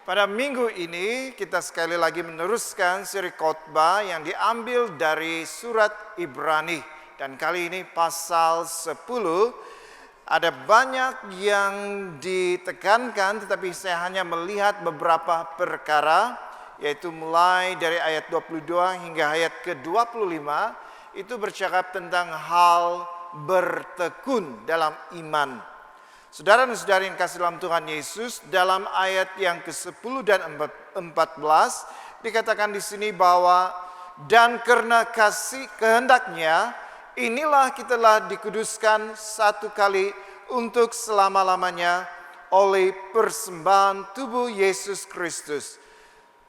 Pada minggu ini kita sekali lagi meneruskan seri khotbah yang diambil dari surat Ibrani. Dan kali ini pasal 10, ada banyak yang ditekankan tetapi saya hanya melihat beberapa perkara, yaitu mulai dari ayat 22 hingga ayat ke-25, itu bercakap tentang hal bertekun dalam iman. Saudara dan saudari yang kasih dalam Tuhan Yesus, dalam ayat yang ke-10 dan 14 dikatakan di sini bahwa dan karena kasih kehendaknya inilah kita telah dikuduskan satu kali untuk selama-lamanya oleh persembahan tubuh Yesus Kristus.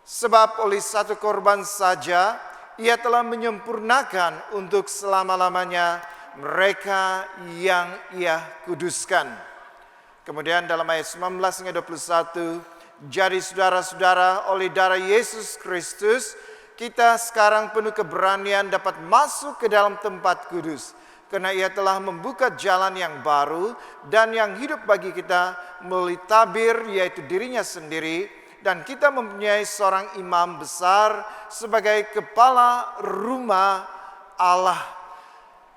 Sebab oleh satu korban saja ia telah menyempurnakan untuk selama-lamanya mereka yang ia kuduskan. Kemudian dalam ayat 19 hingga 21, jadi saudara-saudara oleh darah Yesus Kristus, kita sekarang penuh keberanian dapat masuk ke dalam tempat kudus. Karena ia telah membuka jalan yang baru dan yang hidup bagi kita melalui tabir, yaitu dirinya sendiri. Dan kita mempunyai seorang imam besar sebagai kepala rumah Allah.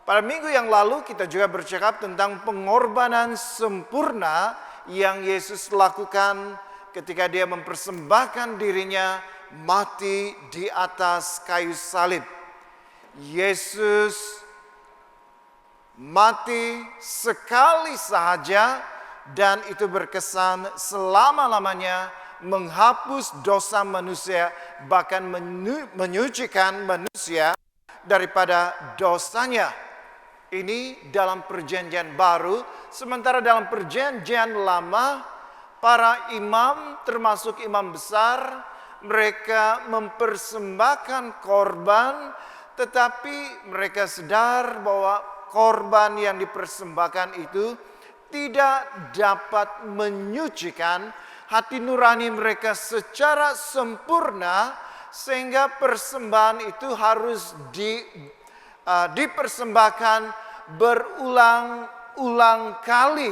Pada minggu yang lalu kita juga bercakap tentang pengorbanan sempurna yang Yesus lakukan ketika dia mempersembahkan dirinya mati di atas kayu salib. Yesus mati sekali saja dan itu berkesan selama-lamanya menghapus dosa manusia, bahkan menyucikan manusia daripada dosanya. Ini dalam perjanjian baru, sementara dalam perjanjian lama, para imam termasuk imam besar, mereka mempersembahkan korban, tetapi mereka sadar bahwa korban yang dipersembahkan itu tidak dapat menyucikan hati nurani mereka secara sempurna, sehingga persembahan itu harus dipersembahkan berulang-ulang kali.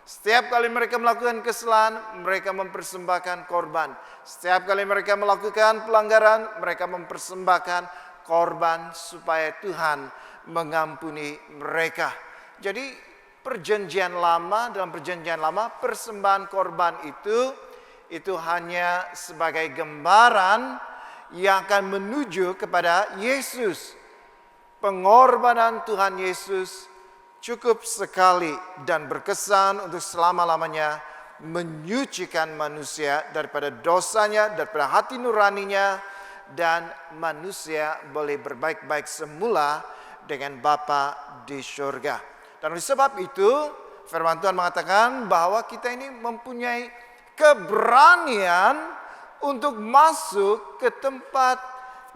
Setiap kali mereka melakukan kesalahan, mereka mempersembahkan korban. Setiap kali mereka melakukan pelanggaran, mereka mempersembahkan korban supaya Tuhan mengampuni mereka. Jadi dalam perjanjian lama, persembahan korban itu hanya sebagai gambaran yang akan menuju kepada Yesus. Pengorbanan Tuhan Yesus cukup sekali dan berkesan untuk selama-lamanya menyucikan manusia daripada dosanya, daripada hati nuraninya, dan manusia boleh berbaik-baik semula dengan Bapa di surga. Dan oleh sebab itu, firman Tuhan mengatakan bahwa kita ini mempunyai keberanian untuk masuk ke tempat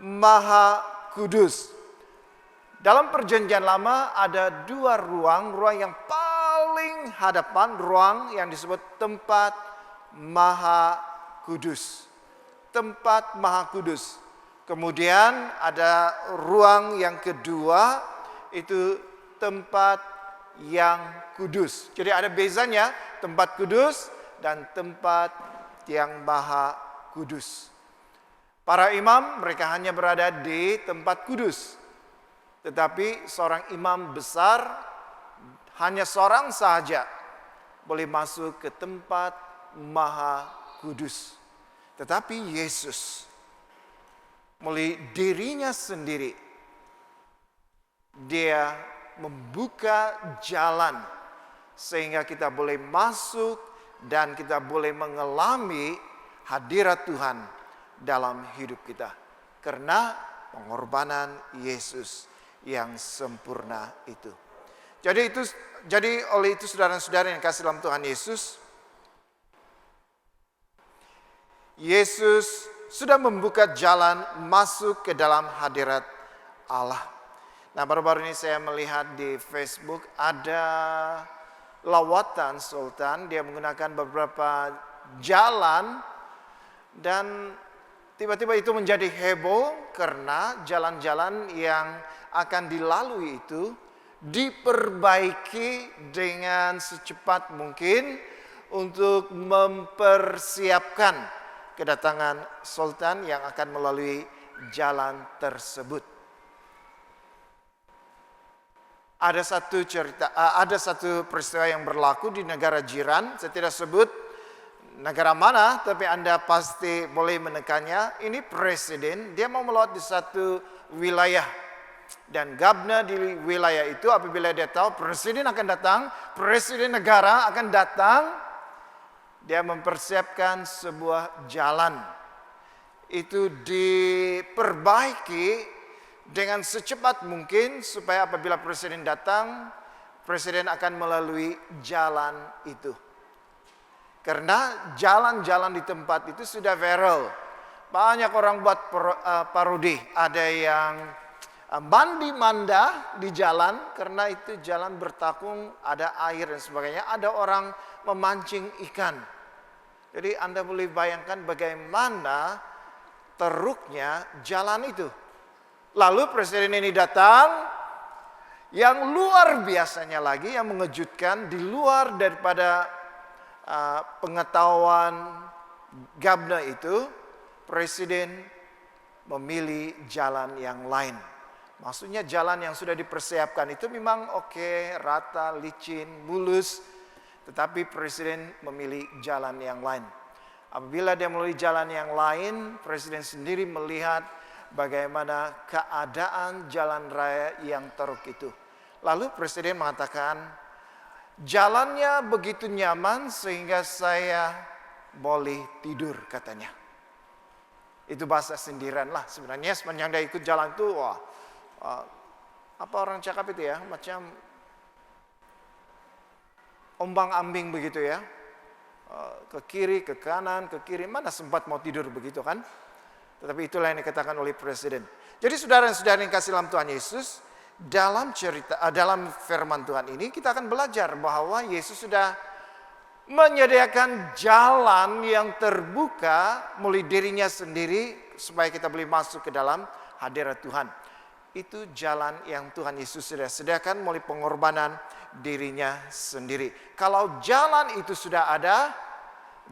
Maha Kudus. Dalam perjanjian lama ada dua ruang yang paling hadapan, ruang yang disebut tempat Maha Kudus. Tempat Maha Kudus. Kemudian ada ruang yang kedua, itu tempat yang kudus. Jadi ada bezanya tempat kudus dan tempat yang Maha Kudus. Para imam mereka hanya berada di tempat kudus. Tetapi seorang imam besar, hanya seorang saja boleh masuk ke tempat Maha Kudus. Tetapi Yesus melalui dirinya sendiri, dia membuka jalan sehingga kita boleh masuk dan kita boleh mengalami hadirat Tuhan dalam hidup kita. Karena pengorbanan Yesus yang sempurna itu. Jadi oleh itu saudara-saudara yang kasih dalam Tuhan Yesus, Yesus sudah membuka jalan masuk ke dalam hadirat Allah. Nah, baru-baru ini saya melihat di Facebook ada lawatan Sultan, dia menggunakan beberapa jalan dan tiba-tiba itu menjadi heboh karena jalan-jalan yang akan dilalui itu diperbaiki dengan secepat mungkin untuk mempersiapkan kedatangan sultan yang akan melalui jalan tersebut. Ada satu peristiwa yang berlaku di negara jiran. Saya tidak sebut negara mana, tapi Anda pasti boleh menekannya. Ini presiden, dia mau melawat di satu wilayah. Dan gubernur di wilayah itu apabila dia tahu presiden akan datang, presiden negara akan datang, dia mempersiapkan sebuah jalan. Itu diperbaiki dengan secepat mungkin supaya apabila presiden datang, presiden akan melalui jalan itu. Karena jalan-jalan di tempat itu sudah viral. Banyak orang buat parodi. Ada yang mandi-manda di jalan karena itu jalan bertakung, ada air dan sebagainya. Ada orang memancing ikan. Jadi Anda boleh bayangkan bagaimana teruknya jalan itu. Lalu presiden ini datang, yang luar biasanya lagi, yang mengejutkan, di luar daripada pengetahuan gubernur itu, presiden memilih jalan yang lain. Maksudnya jalan yang sudah dipersiapkan itu memang oke, rata, licin, mulus, tetapi presiden memilih jalan yang lain. Apabila dia melalui jalan yang lain, presiden sendiri melihat bagaimana keadaan jalan raya yang teruk itu. Lalu presiden mengatakan, jalannya begitu nyaman sehingga saya boleh tidur, katanya. Itu bahasa sindiran lah sebenarnya. Sepanjang dia ikut jalan itu, apa orang cakap itu ya, macam ombang-ambing begitu ya. Ke kiri, ke kanan, ke kiri, mana sempat mau tidur begitu kan. Tetapi itulah yang dikatakan oleh presiden. Jadi saudara yang kasih dalam Tuhan Yesus, dalam firman Tuhan ini kita akan belajar bahwa Yesus sudah menyediakan jalan yang terbuka melalui dirinya sendiri supaya kita boleh masuk ke dalam hadirat Tuhan. Itu jalan yang Tuhan Yesus sudah sediakan melalui pengorbanan dirinya sendiri. Kalau jalan itu sudah ada,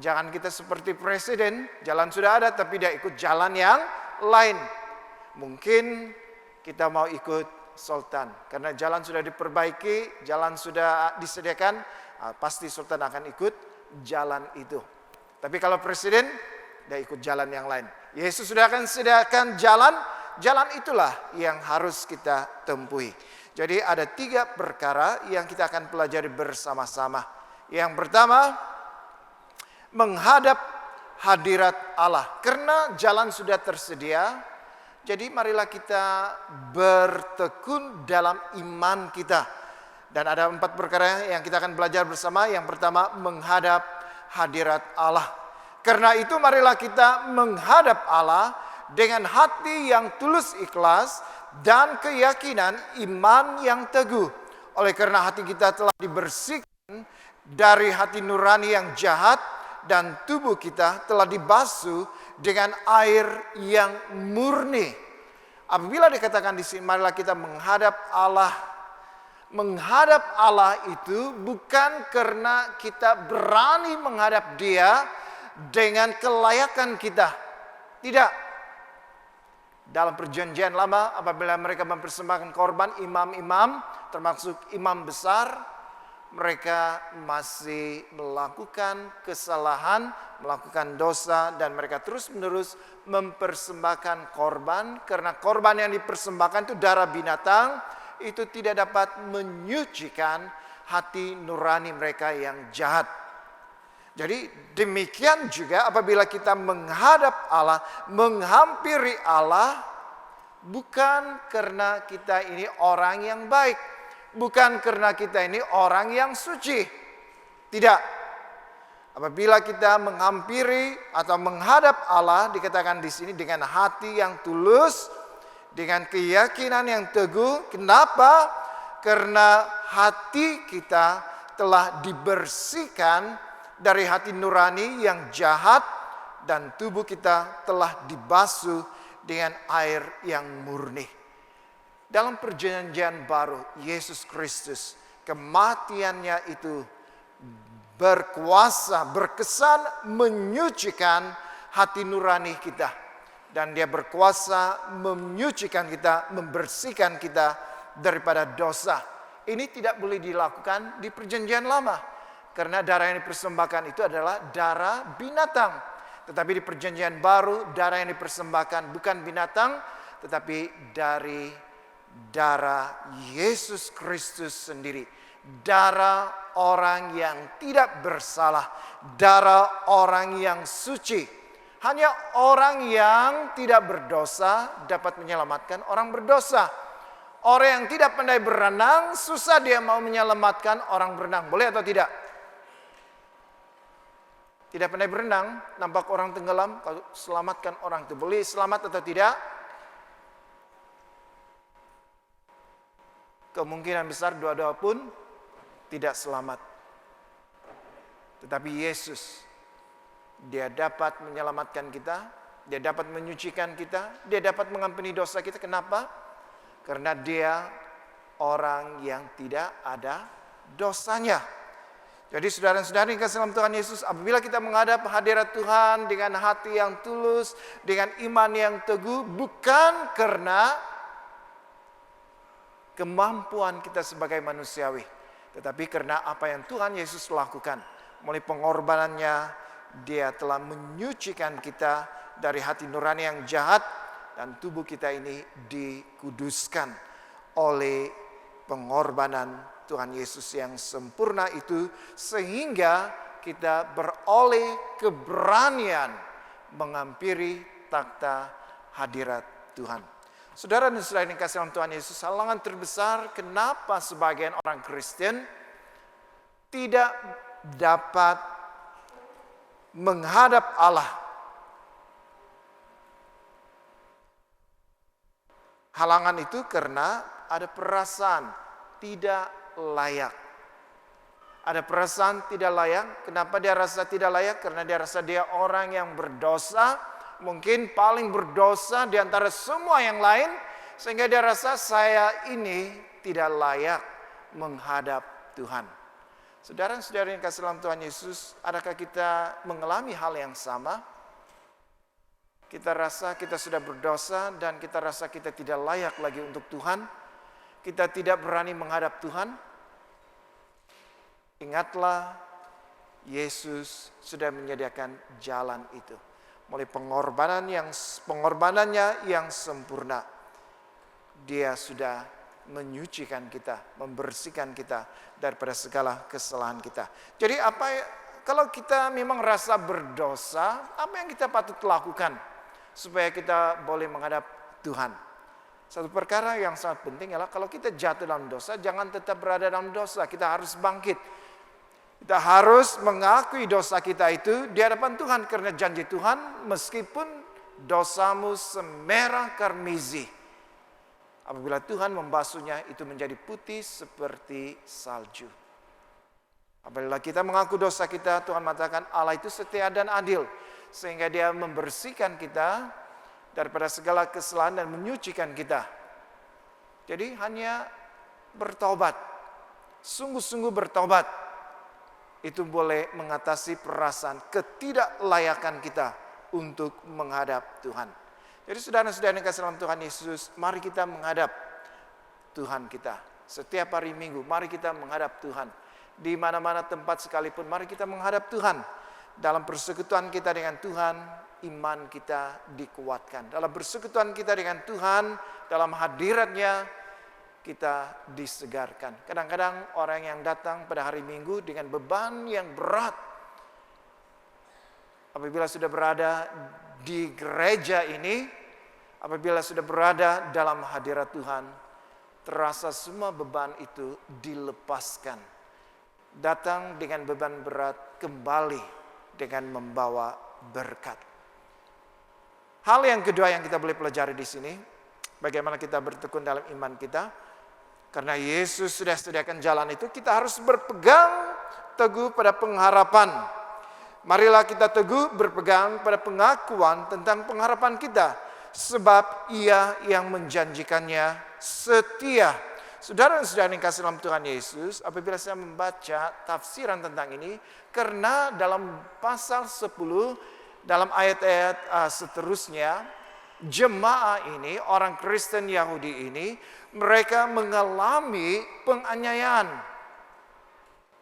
jangan kita seperti presiden, jalan sudah ada tapi dia ikut jalan yang lain. Mungkin kita mau ikut sultan, karena jalan sudah diperbaiki, jalan sudah disediakan, pasti sultan akan ikut jalan itu. Tapi kalau presiden, dia ikut jalan yang lain. Yesus sudah akan sediakan jalan itulah yang harus kita tempuhi. Jadi ada 3 perkara yang kita akan pelajari bersama-sama. Yang pertama, menghadap hadirat Allah. Karena jalan sudah tersedia, jadi marilah kita bertekun dalam iman kita. Dan ada 4 perkara yang kita akan belajar bersama. Yang pertama, menghadap hadirat Allah. Karena itu marilah kita menghadap Allah dengan hati yang tulus ikhlas dan keyakinan iman yang teguh. Oleh karena hati kita telah dibersihkan dari hati nurani yang jahat, dan tubuh kita telah dibasuh dengan air yang murni. Apabila dikatakan di sini, marilah kita menghadap Allah. Menghadap Allah itu bukan karena kita berani menghadap Dia dengan kelayakan kita. Tidak. Dalam perjanjian lama, apabila mereka mempersembahkan korban, imam-imam, termasuk imam besar, mereka masih melakukan kesalahan, melakukan dosa, dan mereka terus-menerus mempersembahkan korban. Karena korban yang dipersembahkan itu darah binatang, itu tidak dapat menyucikan hati nurani mereka yang jahat. Jadi demikian juga apabila kita menghadap Allah, menghampiri Allah, bukan karena kita ini orang yang baik, bukan karena kita ini orang yang suci. Tidak. Apabila kita menghampiri atau menghadap Allah, dikatakan di sini dengan hati yang tulus, dengan keyakinan yang teguh. Kenapa? Karena hati kita telah dibersihkan dari hati nurani yang jahat, dan tubuh kita telah dibasuh dengan air yang murni. Dalam perjanjian baru, Yesus Kristus, kematiannya itu berkuasa, berkesan menyucikan hati nurani kita. Dan dia berkuasa menyucikan kita, membersihkan kita daripada dosa. Ini tidak boleh dilakukan di perjanjian lama. Karena darah yang dipersembahkan itu adalah darah binatang. Tetapi di perjanjian baru, darah yang dipersembahkan bukan binatang, tetapi dari darah Yesus Kristus sendiri. Darah orang yang tidak bersalah. Darah orang yang suci. Hanya orang yang tidak berdosa dapat menyelamatkan orang berdosa. Orang yang tidak pandai berenang, susah dia mau menyelamatkan orang berenang. Boleh atau tidak? Tidak pandai berenang, nampak orang tenggelam, kalau selamatkan orang itu. Boleh selamat atau tidak? Kemungkinan besar dua-dua pun tidak selamat. Tetapi Yesus, dia dapat menyelamatkan kita, dia dapat menyucikan kita, dia dapat mengampuni dosa kita. Kenapa? Karena dia orang yang tidak ada dosanya. Jadi saudara-saudara yang kasih dalam Tuhan Yesus, apabila kita menghadap hadirat Tuhan dengan hati yang tulus, dengan iman yang teguh, bukan karena kemampuan kita sebagai manusiawi, tetapi karena apa yang Tuhan Yesus lakukan. Melalui pengorbanannya, dia telah menyucikan kita dari hati nurani yang jahat, dan tubuh kita ini dikuduskan oleh pengorbanan Tuhan Yesus yang sempurna itu, sehingga kita beroleh keberanian menghampiri takhta hadirat Tuhan. Saudara dan saudara yang kasih dalam Tuhan Yesus, halangan terbesar kenapa sebagian orang Kristen tidak dapat menghadap Allah. Halangan itu karena ada perasaan tidak layak. Ada perasaan tidak layak. Kenapa dia rasa tidak layak? Karena dia rasa dia orang yang berdosa. Mungkin paling berdosa di antara semua yang lain. Sehingga dia rasa saya ini tidak layak menghadap Tuhan. Saudara-saudara yang kasih dalam Tuhan Yesus, adakah kita mengalami hal yang sama? Kita rasa kita sudah berdosa dan kita rasa kita tidak layak lagi untuk Tuhan. Kita tidak berani menghadap Tuhan. Ingatlah, Yesus sudah menyediakan jalan itu. Mulai pengorbanannya yang sempurna. Dia sudah menyucikan kita, membersihkan kita daripada segala kesalahan kita. Jadi kalau kita memang rasa berdosa, apa yang kita patut lakukan supaya kita boleh menghadap Tuhan? Satu perkara yang sangat penting adalah kalau kita jatuh dalam dosa, jangan tetap berada dalam dosa. Kita harus bangkit. Kita harus mengakui dosa kita itu di hadapan Tuhan. Karena janji Tuhan, meskipun dosamu semerah karmizi, apabila Tuhan membasuhnya, itu menjadi putih seperti salju. Apabila kita mengaku dosa kita, Tuhan mengatakan Allah itu setia dan adil. Sehingga dia membersihkan kita daripada segala kesalahan dan menyucikan kita. Jadi hanya bertobat, sungguh-sungguh bertobat, itu boleh mengatasi perasaan ketidaklayakan kita untuk menghadap Tuhan. Jadi saudara-saudara yang kasih dalam Tuhan Yesus, mari kita menghadap Tuhan kita. Setiap hari Minggu, mari kita menghadap Tuhan. Di mana-mana tempat sekalipun, mari kita menghadap Tuhan. Dalam persekutuan kita dengan Tuhan, iman kita dikuatkan. Dalam persekutuan kita dengan Tuhan, dalam hadiratnya, kita disegarkan. Kadang-kadang orang yang datang pada hari Minggu dengan beban yang berat, apabila sudah berada di gereja ini, apabila sudah berada dalam hadirat Tuhan, terasa semua beban itu dilepaskan. Datang dengan beban berat, kembali dengan membawa berkat. Hal yang kedua yang kita boleh pelajari di sini, bagaimana kita bertekun dalam iman kita. Karena Yesus sudah sediakan jalan itu, kita harus berpegang teguh pada pengharapan. Marilah kita teguh berpegang pada pengakuan tentang pengharapan kita. Sebab Ia yang menjanjikannya setia. Saudara dan saudara yang kasih dalam Tuhan Yesus, apabila saya membaca tafsiran tentang ini, karena dalam pasal 10 dalam ayat-ayat seterusnya, jemaah ini, orang Kristen Yahudi ini, mereka mengalami penganiayaan.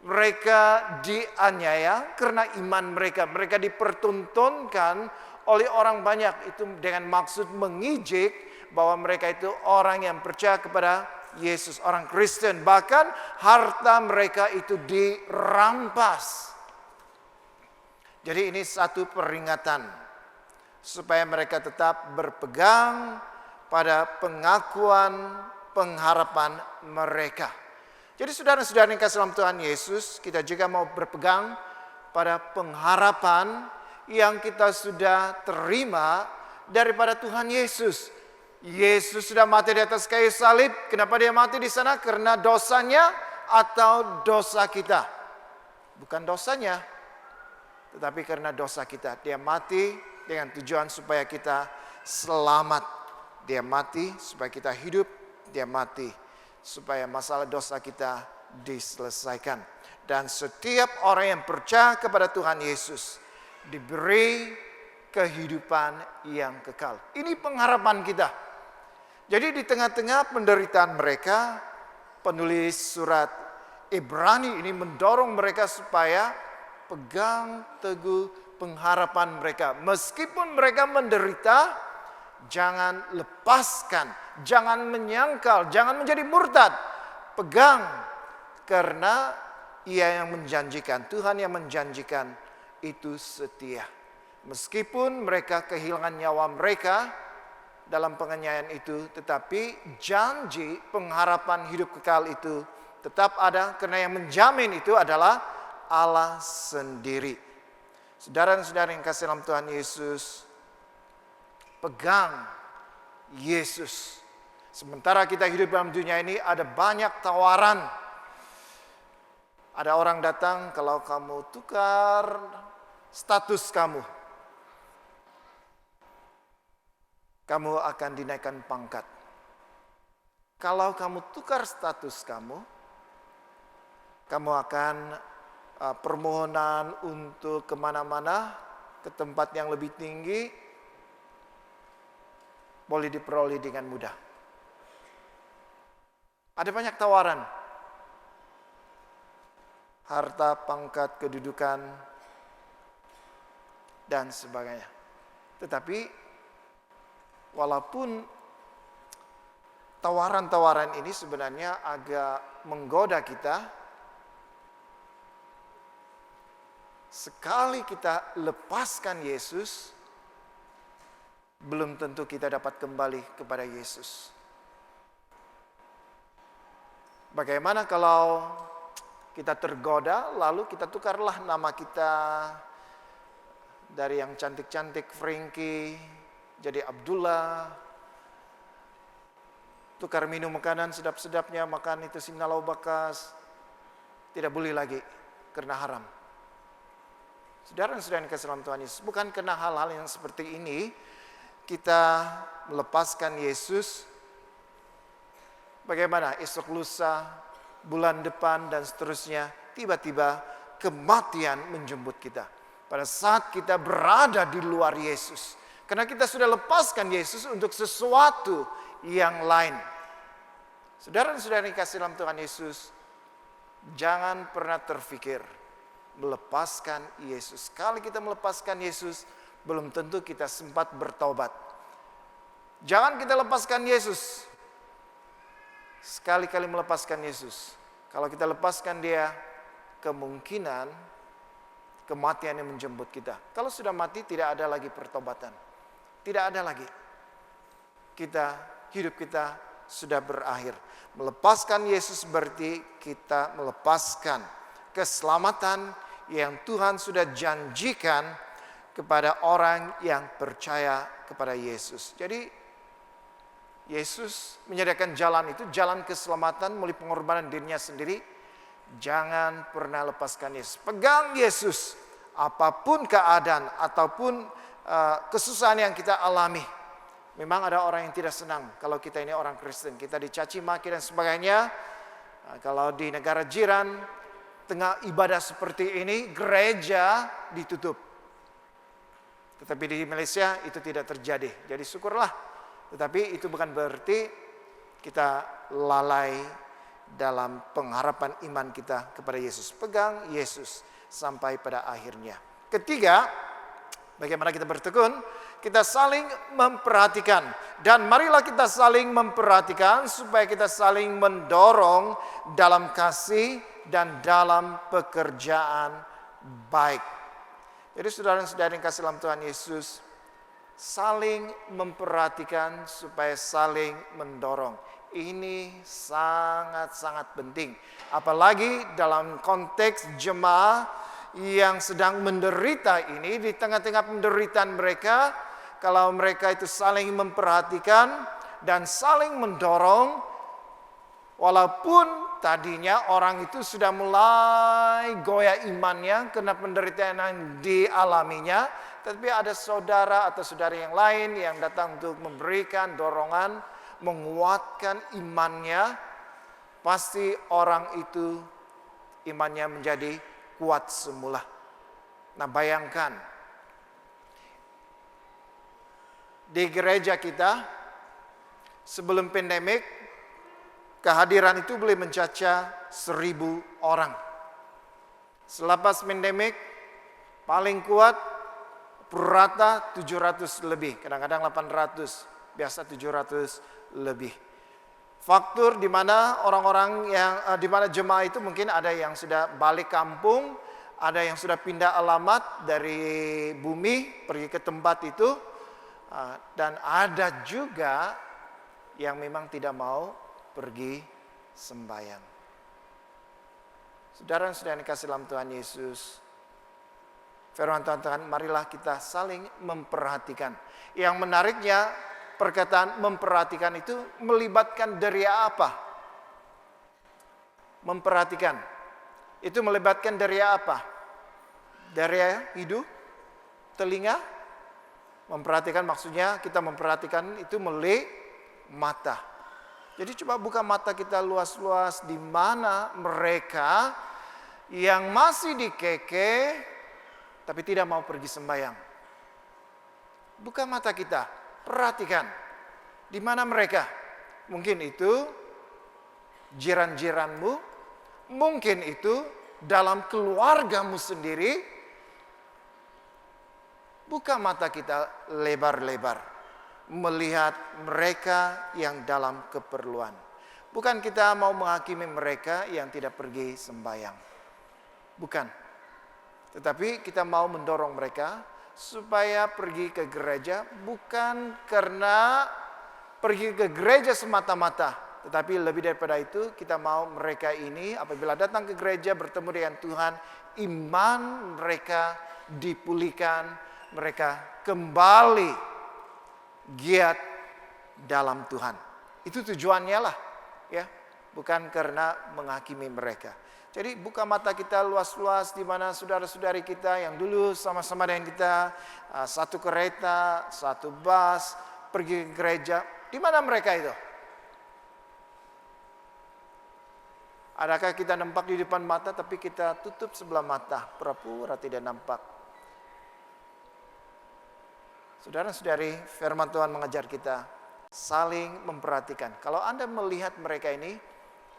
Mereka dianiaya karena iman mereka. Mereka dipertontonkan oleh orang banyak. Itu dengan maksud mengijik bahwa mereka itu orang yang percaya kepada Yesus, orang Kristen. Bahkan harta mereka itu dirampas. Jadi ini satu peringatan supaya mereka tetap berpegang pada pengakuan pengharapan mereka. Jadi saudara-saudara yang kasih dalam Tuhan Yesus, kita juga mau berpegang pada pengharapan yang kita sudah terima daripada Tuhan Yesus. Yesus sudah mati di atas kayu salib. Kenapa dia mati di sana? Karena dosanya atau dosa kita? Bukan dosanya, tetapi karena dosa kita. Dia mati dengan tujuan supaya kita selamat. Dia mati supaya kita hidup. Dia mati supaya masalah dosa kita diselesaikan. Dan setiap orang yang percaya kepada Tuhan Yesus diberi kehidupan yang kekal. Ini pengharapan kita. Jadi di tengah-tengah penderitaan mereka, penulis surat Ibrani ini mendorong mereka supaya pegang teguh pengharapan mereka. Meskipun mereka menderita, jangan lepaskan, jangan menyangkal, jangan menjadi murtad. Pegang, karena Ia yang menjanjikan, Tuhan yang menjanjikan itu setia. Meskipun mereka kehilangan nyawa mereka dalam penganiayaan itu, tetapi janji pengharapan hidup kekal itu tetap ada, karena yang menjamin itu adalah Allah sendiri. Saudara dan saudara yang kasih dalam Tuhan Yesus, pegang Yesus. Sementara kita hidup dalam dunia ini, ada banyak tawaran. Ada orang datang, kalau kamu tukar status kamu akan dinaikkan pangkat. Kalau kamu tukar status kamu akan permohonan untuk kemana-mana, ke tempat yang lebih tinggi, boleh diperoleh dengan mudah. Ada banyak tawaran. Harta, pangkat, kedudukan, dan sebagainya. Tetapi walaupun tawaran-tawaran ini sebenarnya agak menggoda kita, sekali kita lepaskan Yesus, belum tentu kita dapat kembali kepada Yesus. Bagaimana kalau kita tergoda, lalu kita tukarlah nama kita dari yang cantik-cantik Frankie jadi Abdullah. Tukar minum makanan sedap-sedapnya, makan itu sinalau bakas. Tidak boleh lagi karena haram. Saudara dan saudara yang kasih dalam Tuhan Yesus, bukan karena hal-hal yang seperti ini kita melepaskan Yesus. Bagaimana esok lusa, bulan depan, dan seterusnya, tiba-tiba kematian menjemput kita. Pada saat kita berada di luar Yesus. Karena kita sudah lepaskan Yesus untuk sesuatu yang lain. Saudara dan saudara yang kasih dalam Tuhan Yesus, jangan pernah terfikir melepaskan Yesus. Kalau kita melepaskan Yesus, belum tentu kita sempat bertobat. Jangan kita lepaskan Yesus. Sekali-kali melepaskan Yesus. Kalau kita lepaskan Dia, kemungkinan kematian yang menjemput kita. Kalau sudah mati, tidak ada lagi pertobatan. Tidak ada lagi. Hidup kita sudah berakhir. Melepaskan Yesus berarti kita melepaskan keselamatan yang Tuhan sudah janjikan kepada orang yang percaya kepada Yesus. Jadi Yesus menyediakan jalan itu, jalan keselamatan melalui pengorbanan dirinya sendiri. Jangan pernah lepaskan Yesus. Pegang Yesus, apapun keadaan ataupun kesusahan yang kita alami. Memang ada orang yang tidak senang kalau kita ini orang Kristen. Kita dicaci maki dan sebagainya. Kalau di negara jiran, tengah ibadah seperti ini, gereja ditutup. Tetapi di Malaysia itu tidak terjadi. Jadi syukurlah. Tetapi itu bukan berarti kita lalai dalam pengharapan iman kita kepada Yesus. Pegang Yesus sampai pada akhirnya. Ketiga, bagaimana kita bertekun? Kita saling memperhatikan. Dan marilah kita saling memperhatikan supaya kita saling mendorong dalam kasih dan dalam pekerjaan baik. Jadi saudara-saudara yang kasih dalam Tuhan Yesus, saling memperhatikan supaya saling mendorong. Ini sangat-sangat penting. Apalagi dalam konteks jemaah yang sedang menderita ini, di tengah-tengah penderitaan mereka, kalau mereka itu saling memperhatikan dan saling mendorong, walaupun tadinya orang itu sudah mulai goyah imannya karena penderitaan yang dialaminya, tapi ada saudara atau saudari yang lain yang datang untuk memberikan dorongan, menguatkan imannya, pasti orang itu imannya menjadi kuat semula. Nah, bayangkan di gereja kita sebelum pandemik, kehadiran itu boleh mencaca 1.000 orang. Selepas pandemik, paling kuat purata 700 lebih, kadang-kadang 800, biasa 700 lebih. Faktor di mana orang-orang yang di mana jemaah itu mungkin ada yang sudah balik kampung, ada yang sudah pindah alamat dari bumi pergi ke tempat itu, dan ada juga yang memang tidak mau pergi sembahyang. Saudara-saudara yang dikasihi dalam Tuhan Yesus, firman Tuhan, marilah kita saling memperhatikan. Yang menariknya, perkataan memperhatikan itu melibatkan dari apa? Memperhatikan. Itu melibatkan dari apa? Dari hidung, telinga. Memperhatikan maksudnya kita memperhatikan itu melalui mata. Jadi coba buka mata kita luas-luas di mana mereka yang masih dikeke tapi tidak mau pergi sembahyang. Buka mata kita, perhatikan di mana mereka. Mungkin itu jiran-jiranmu, mungkin itu dalam keluargamu sendiri. Buka mata kita lebar-lebar, melihat mereka yang dalam keperluan. Bukan kita mau menghakimi mereka yang tidak pergi sembahyang. Bukan. Tetapi kita mau mendorong mereka supaya pergi ke gereja, bukan karena pergi ke gereja semata-mata. Tetapi lebih daripada itu, kita mau mereka ini apabila datang ke gereja bertemu dengan Tuhan, iman mereka dipulihkan, mereka kembali giat dalam Tuhan. Itu tujuannya lah, ya, bukan karena menghakimi mereka. Jadi buka mata kita luas-luas di mana saudara-saudari kita yang dulu sama-sama dengan kita, satu kereta, satu bus, pergi ke gereja. Di mana mereka itu? Adakah kita nampak di depan mata tapi kita tutup sebelah mata, pura-pura tidak nampak? Saudara-saudari, firman Tuhan mengajar kita saling memperhatikan. Kalau Anda melihat mereka ini,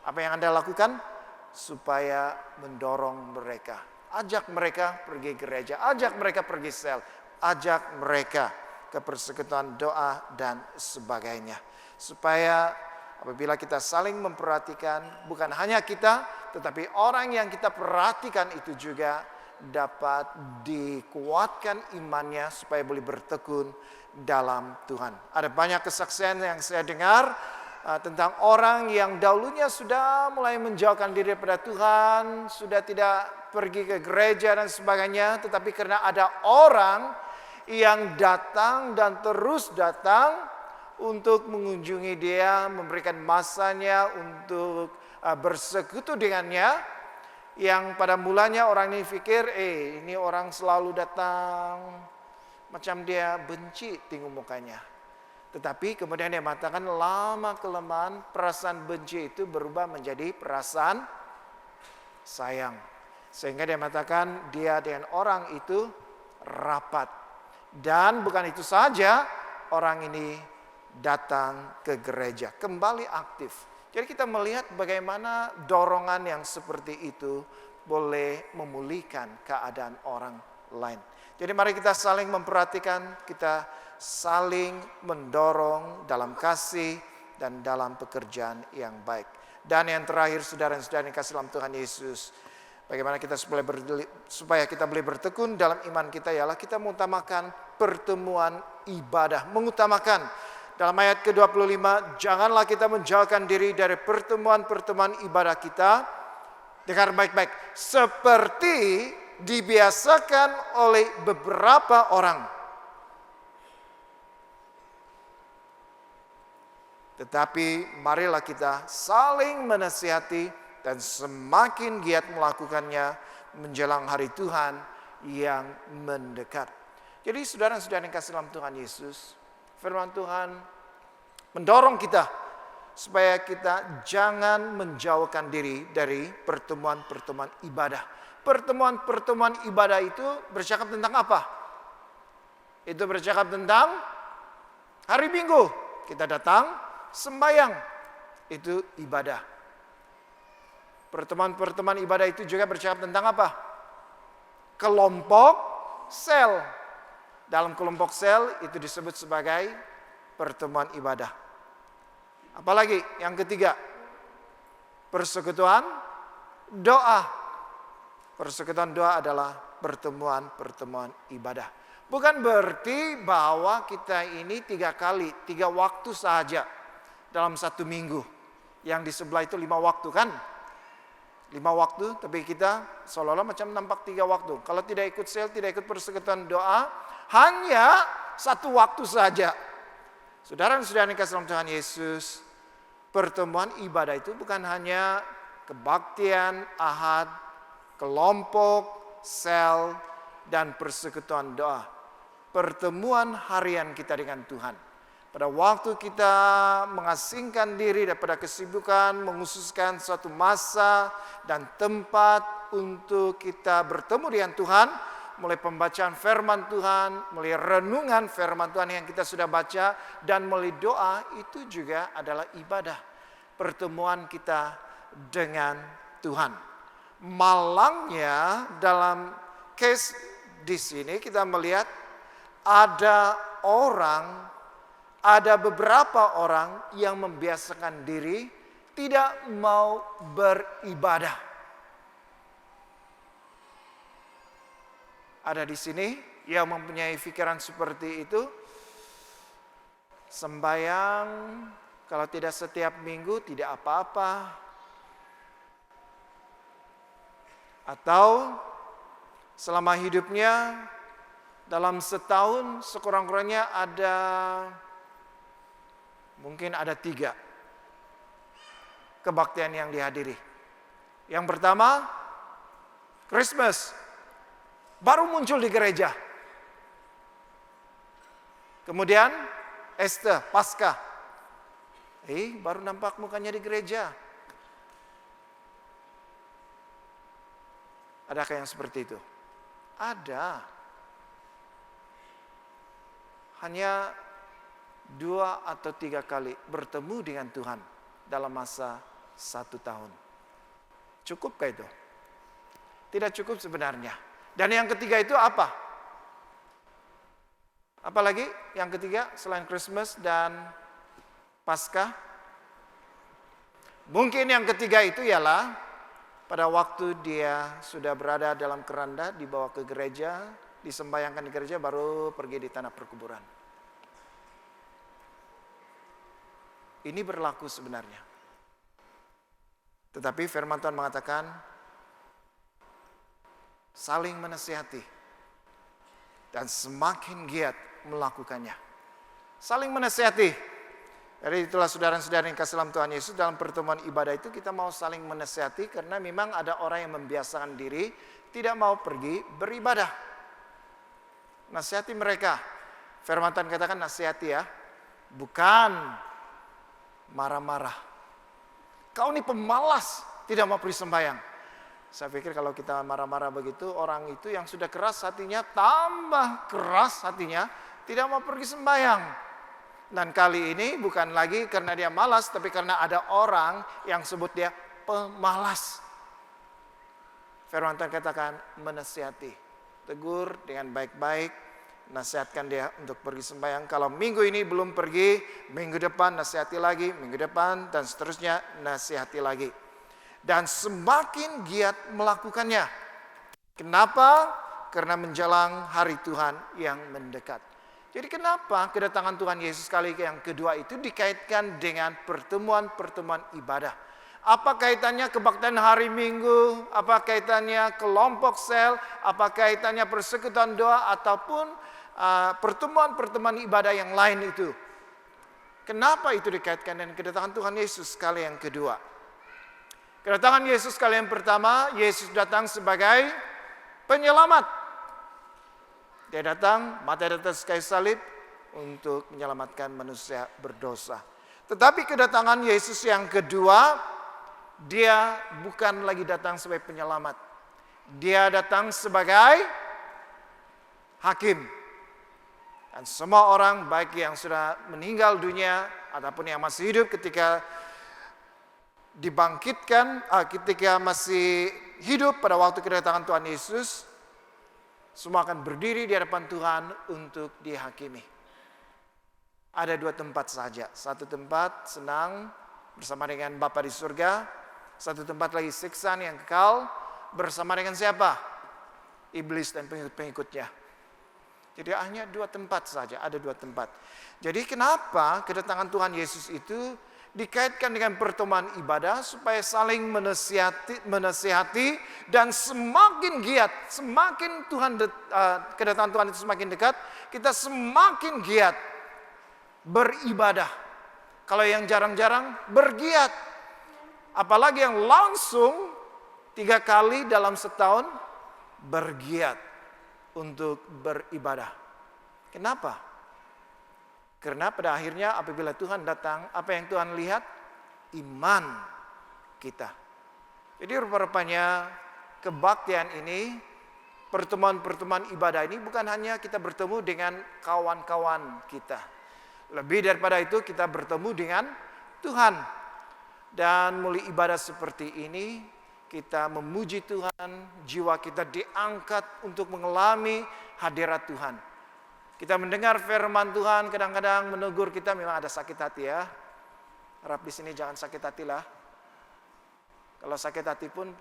apa yang Anda lakukan? Supaya mendorong mereka. Ajak mereka pergi gereja, ajak mereka pergi sel, ajak mereka ke persekutuan doa dan sebagainya. Supaya apabila kita saling memperhatikan, bukan hanya kita, tetapi orang yang kita perhatikan itu juga dapat dikuatkan imannya supaya boleh bertekun dalam Tuhan. Ada banyak kesaksian yang saya dengar tentang orang yang dahulunya sudah mulai menjauhkan diri daripada Tuhan, sudah tidak pergi ke gereja dan sebagainya, tetapi karena ada orang yang datang dan terus datang untuk mengunjungi dia, memberikan masanya untuk bersekutu dengannya. Yang pada mulanya orang ini pikir, ini orang selalu datang, macam dia benci tengok mukanya. Tetapi kemudian dia mengatakan lama-kelamaan perasaan benci itu berubah menjadi perasaan sayang. Sehingga dia mengatakan dia dengan orang itu rapat. Dan bukan itu saja, orang ini datang ke gereja, kembali aktif. Jadi kita melihat bagaimana dorongan yang seperti itu boleh memulihkan keadaan orang lain. Jadi mari kita saling memperhatikan, kita saling mendorong dalam kasih dan dalam pekerjaan yang baik. Dan yang terakhir, saudara-saudara yang kasih dalam Tuhan Yesus, bagaimana kita supaya kita boleh bertekun dalam iman kita, ialah kita mengutamakan pertemuan ibadah. Mengutamakan, dalam ayat ke-25, janganlah kita menjauhkan diri dari pertemuan-pertemuan ibadah kita. Dengar baik-baik, seperti dibiasakan oleh beberapa orang. Tetapi marilah kita saling menasihati dan semakin giat melakukannya menjelang hari Tuhan yang mendekat. Jadi saudara-saudara yang kasih dalam Tuhan Yesus, firman Tuhan mendorong kita supaya kita jangan menjauhkan diri dari pertemuan-pertemuan ibadah. Pertemuan-pertemuan ibadah itu bercakap tentang apa? Itu bercakap tentang hari Minggu. Kita datang sembahyang, itu ibadah. Pertemuan-pertemuan ibadah itu juga bercakap tentang apa? Kelompok sel. Dalam kelompok sel itu disebut sebagai pertemuan ibadah. Apalagi yang ketiga, persekutuan doa. Persekutuan doa adalah pertemuan-pertemuan ibadah. Bukan berarti bahwa kita ini 3 waktu saja dalam 1 minggu. Yang di sebelah itu 5 waktu kan? 5 waktu, tapi kita seolah-olah macam nampak 3 waktu. Kalau tidak ikut sel, tidak ikut persekutuan doa, hanya 1 waktu saja. Saudara dan saudara yang kasih dalam Tuhan Yesus, pertemuan ibadah itu bukan hanya kebaktian, ahad, kelompok, sel, dan persekutuan doa. Pertemuan harian kita dengan Tuhan. Pada waktu kita mengasingkan diri daripada kesibukan, menghususkan suatu masa dan tempat untuk kita bertemu dengan Tuhan, mulai pembacaan firman Tuhan, mulai renungan firman Tuhan yang kita sudah baca, dan mulai doa, itu juga adalah ibadah. Pertemuan kita dengan Tuhan. Malangnya dalam case di sini kita melihat ada beberapa orang yang membiasakan diri tidak mau beribadah. Ada di sini yang mempunyai pikiran seperti itu. Sembahyang kalau tidak setiap minggu tidak apa-apa. Atau selama hidupnya dalam setahun sekurang-kurangnya mungkin ada 3 kebaktian yang dihadiri. Yang pertama, Christmas. Baru muncul di gereja. Kemudian, Easter, Paskah. Baru nampak mukanya di gereja. Adakah yang seperti itu? Ada. Hanya 2 atau 3 kali bertemu dengan Tuhan dalam masa 1 tahun. Cukupkah itu? Tidak cukup sebenarnya. Dan yang ketiga itu apa? Apalagi yang ketiga selain Christmas dan Paskah? Mungkin yang ketiga itu ialah pada waktu dia sudah berada dalam keranda, dibawa ke gereja, disembayangkan di gereja, baru pergi di tanah perkuburan. Ini berlaku sebenarnya. Tetapi firman Tuhan mengatakan, saling menasihati dan semakin giat melakukannya. Saling menasihati. Jadi itulah saudara-saudara yang kasih dalam Tuhan Yesus, dalam pertemuan ibadah itu kita mau saling menasihati karena memang ada orang yang membiasakan diri tidak mau pergi beribadah. Nasihati mereka. Firman Tuhan katakan nasihati ya, bukan marah-marah. Kau ini pemalas, tidak mau pergi sembahyang. Saya pikir kalau kita marah-marah begitu, orang itu yang sudah keras hatinya, tambah keras hatinya, tidak mau pergi sembahyang. Dan kali ini bukan lagi karena dia malas, tapi karena ada orang yang sebut dia pemalas. Firman Tuhan katakan menasihati, tegur dengan baik-baik, nasihatkan dia untuk pergi sembahyang. Kalau minggu ini belum pergi, minggu depan nasihati lagi, minggu depan dan seterusnya nasihati lagi. Dan semakin giat melakukannya. Kenapa? Karena menjelang hari Tuhan yang mendekat. Jadi kenapa kedatangan Tuhan Yesus kali yang kedua itu dikaitkan dengan pertemuan-pertemuan ibadah? Apa kaitannya kebaktian hari Minggu? Apa kaitannya kelompok sel? Apa kaitannya persekutuan doa? Ataupun pertemuan-pertemuan ibadah yang lain itu? Kenapa itu dikaitkan dengan kedatangan Tuhan Yesus kali yang kedua? Kedatangan Yesus kali yang pertama, Yesus datang sebagai penyelamat. Dia datang, mati di atas kayu salib untuk menyelamatkan manusia berdosa. Tetapi kedatangan Yesus yang kedua, dia bukan lagi datang sebagai penyelamat. Dia datang sebagai hakim. Dan semua orang, baik yang sudah meninggal dunia ataupun yang masih hidup ketika dibangkitkan, ketika masih hidup pada waktu kedatangan Tuhan Yesus, semua akan berdiri di hadapan Tuhan untuk dihakimi. Ada dua tempat saja. Satu tempat senang bersama dengan Bapa di surga. Satu tempat lagi siksaan yang kekal bersama dengan siapa? Iblis dan pengikut-pengikutnya. Jadi hanya dua tempat saja, ada dua tempat. Jadi kenapa kedatangan Tuhan Yesus itu dikaitkan dengan pertemuan ibadah supaya saling menasihati dan semakin giat, semakin kedatangan Tuhan itu semakin dekat, kita semakin giat beribadah. Kalau yang jarang-jarang bergiat, apalagi yang langsung 3 kali dalam setahun bergiat untuk beribadah. Kenapa? Karena pada akhirnya apabila Tuhan datang, apa yang Tuhan lihat? Iman kita. Jadi rupa-rupanya kebaktian ini, pertemuan-pertemuan ibadah ini bukan hanya kita bertemu dengan kawan-kawan kita. Lebih daripada itu kita bertemu dengan Tuhan. Dan melalui ibadah seperti ini, kita memuji Tuhan, jiwa kita diangkat untuk mengalami hadirat Tuhan. Kita mendengar firman Tuhan, kadang-kadang menegur kita, memang ada sakit hati ya. Harap di sini jangan sakit hati lah. Kalau sakit hati pun,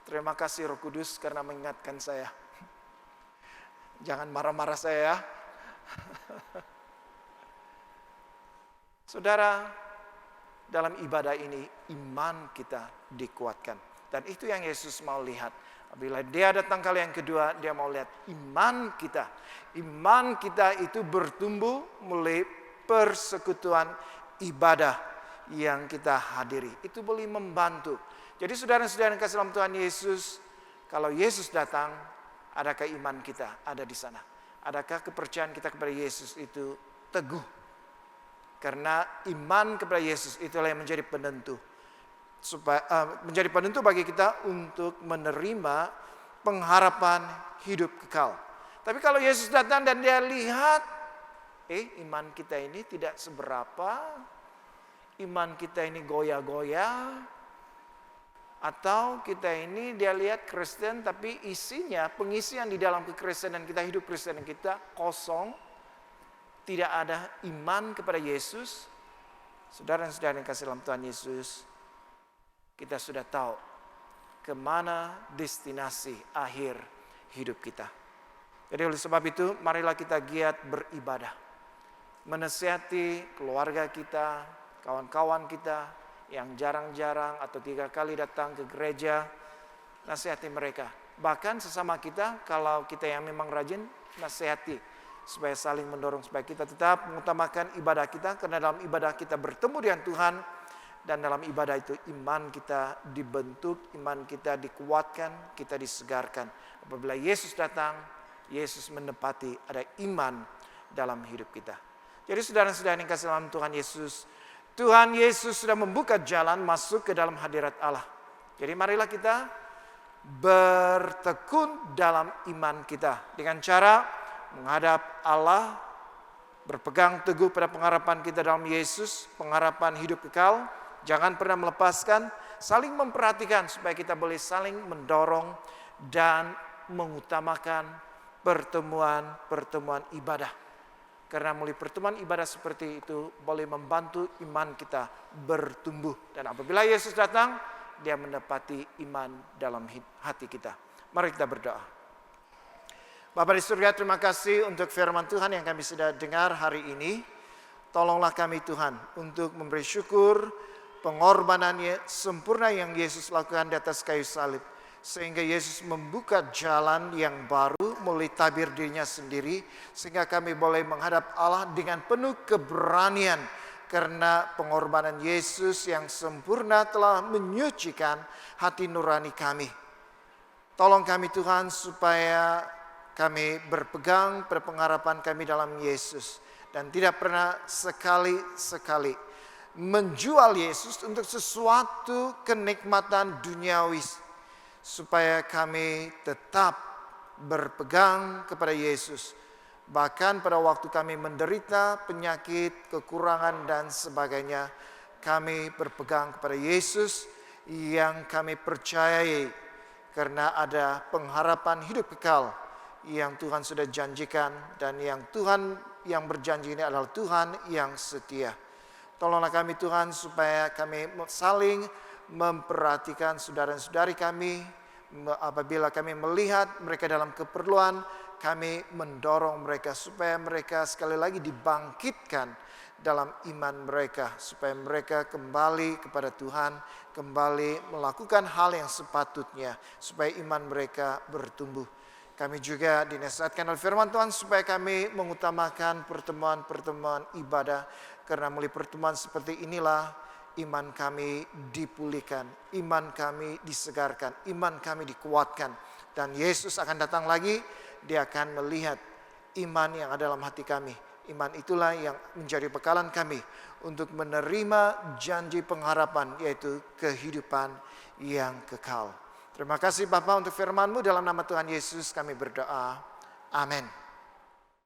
terima kasih Roh Kudus karena mengingatkan saya. Jangan marah-marah saya ya. Saudara, dalam ibadah ini iman kita dikuatkan. Dan itu yang Yesus mau lihat. Bila dia datang kali yang kedua, dia mau lihat iman kita. Iman kita itu bertumbuh mulai persekutuan ibadah yang kita hadiri. Itu boleh membantu. Jadi saudara-saudara yang kasih dalam Tuhan Yesus, kalau Yesus datang, adakah iman kita ada di sana? Adakah kepercayaan kita kepada Yesus itu teguh? Karena iman kepada Yesus itulah yang menjadi penentu. Menjadi penentu bagi kita untuk menerima pengharapan hidup kekal. Tapi kalau Yesus datang dan dia lihat, iman kita ini tidak seberapa, iman kita ini goyah-goyah, atau kita ini dia lihat Kristen tapi isinya, pengisian di dalam kekristenan kita, hidup Kristen kita kosong, tidak ada iman kepada Yesus. Saudara-saudara yang kasih dalam Tuhan Yesus, kita sudah tahu kemana destinasi akhir hidup kita. Jadi oleh sebab itu, marilah kita giat beribadah. Menasihati keluarga kita, kawan-kawan kita yang jarang-jarang atau 3 kali datang ke gereja, nasihati mereka. Bahkan sesama kita, kalau kita yang memang rajin, nasihati. Supaya saling mendorong, supaya kita tetap mengutamakan ibadah kita. Karena dalam ibadah kita bertemu dengan Tuhan. Dan dalam ibadah itu iman kita dibentuk, iman kita dikuatkan, kita disegarkan. Apabila Yesus datang, Yesus menepati, ada iman dalam hidup kita. Jadi saudara-saudara yang kasih dalam Tuhan Yesus sudah membuka jalan masuk ke dalam hadirat Allah. Jadi marilah kita bertekun dalam iman kita dengan cara menghadap Allah, berpegang teguh pada pengharapan kita dalam Yesus, pengharapan hidup kekal. Jangan pernah melepaskan, saling memperhatikan supaya kita boleh saling mendorong dan mengutamakan pertemuan-pertemuan ibadah. Karena melalui pertemuan ibadah seperti itu boleh membantu iman kita bertumbuh. Dan apabila Yesus datang, dia mendapati iman dalam hati kita. Mari kita berdoa. Bapa di surga, terima kasih untuk firman Tuhan yang kami sudah dengar hari ini. Tolonglah kami Tuhan untuk memberi syukur pengorbanannya sempurna yang Yesus lakukan di atas kayu salib. Sehingga Yesus membuka jalan yang baru melalui tabir dirinya sendiri. Sehingga kami boleh menghadap Allah dengan penuh keberanian. Karena pengorbanan Yesus yang sempurna telah menyucikan hati nurani kami. Tolong kami Tuhan supaya kami berpegang pada pengharapan kami dalam Yesus. Dan tidak pernah sekali-sekali menjual Yesus untuk sesuatu kenikmatan duniawi. Supaya kami tetap berpegang kepada Yesus. Bahkan pada waktu kami menderita penyakit, kekurangan dan sebagainya, kami berpegang kepada Yesus yang kami percayai karena ada pengharapan hidup kekal yang Tuhan sudah janjikan, dan yang Tuhan yang berjanji ini adalah Tuhan yang setia. Tolonglah kami Tuhan supaya kami saling memperhatikan saudara-saudari kami. Apabila kami melihat mereka dalam keperluan, kami mendorong mereka supaya mereka sekali lagi dibangkitkan dalam iman mereka. Supaya mereka kembali kepada Tuhan, kembali melakukan hal yang sepatutnya. Supaya iman mereka bertumbuh. Kami juga dinasihatkan oleh firman Tuhan supaya kami mengutamakan pertemuan-pertemuan ibadah. Karena melalui pertemuan seperti inilah iman kami dipulihkan, iman kami disegarkan, iman kami dikuatkan. Dan Yesus akan datang lagi, dia akan melihat iman yang ada dalam hati kami. Iman itulah yang menjadi bekalan kami untuk menerima janji pengharapan, yaitu kehidupan yang kekal. Terima kasih Bapa untuk firman-Mu, dalam nama Tuhan Yesus kami berdoa. Amin.